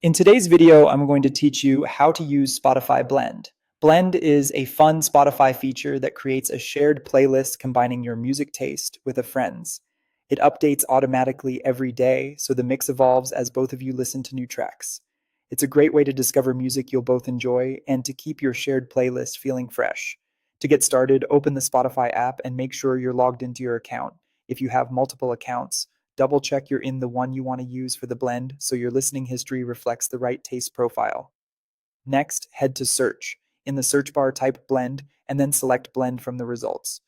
In today's video, I'm going to teach you how to use Spotify Blend. Blend is a fun Spotify feature that creates a shared playlist combining your music taste with a friend's. It updates automatically every day, so the mix evolves as both of you listen to new tracks. It's a great way to discover music you'll both enjoy and to keep your shared playlist feeling fresh. To get started, open the Spotify app and make sure you're logged into your account. If you have multiple accounts, double check you're in the one you want to use for the blend so your listening history reflects the right taste profile. Next, head to Search. In the search bar, type Blend and then select Blend from the results.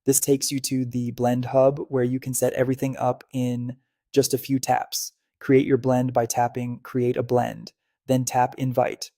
This takes you to the Blend Hub where you can set everything up in just a few taps. Create your blend by tapping Create a Blend, then tap Invite.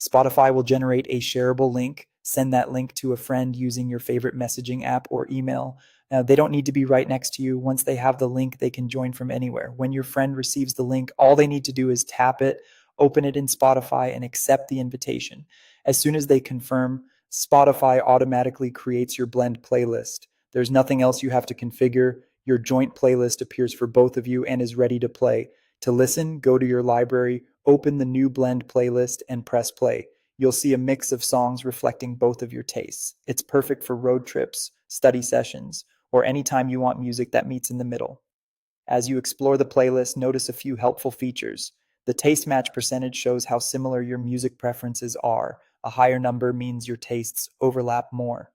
Spotify will generate a shareable link. Send that link to a friend using your favorite messaging app or email. Now, they don't need to be right next to you. Once they have the link, they can join from anywhere. When your friend receives the link, all they need to do is tap it, open it in Spotify, and accept the invitation. As soon as they confirm, Spotify automatically creates your blend playlist. There's nothing else you have to configure. Your joint playlist appears for both of you and is ready to play. To listen, go to your library, open the new blend playlist, and press play. You'll see a mix of songs reflecting both of your tastes. It's perfect for road trips, study sessions, or anytime you want music that meets in the middle. As you explore the playlist, notice a few helpful features. The taste match percentage shows how similar your music preferences are. A higher number means your tastes overlap more.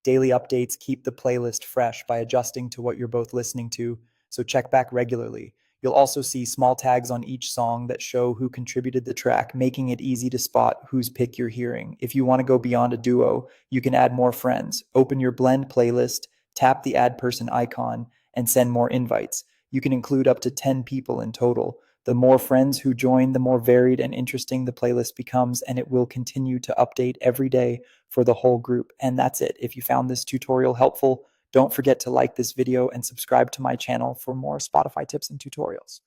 Daily updates keep the playlist fresh by adjusting to what you're both listening to, so check back regularly. You'll also see small tags on each song that show who contributed the track, making it easy to spot whose pick you're hearing. If you want to go beyond a duo, you can add more friends. Open your blend playlist, tap the add person icon, and send more invites. You can include up to 10 people in total. The more friends who join, the more varied and interesting the playlist becomes, and it will continue to update every day for the whole group. And that's it. If you found this tutorial helpful, don't forget to like this video and subscribe to my channel for more Spotify tips and tutorials.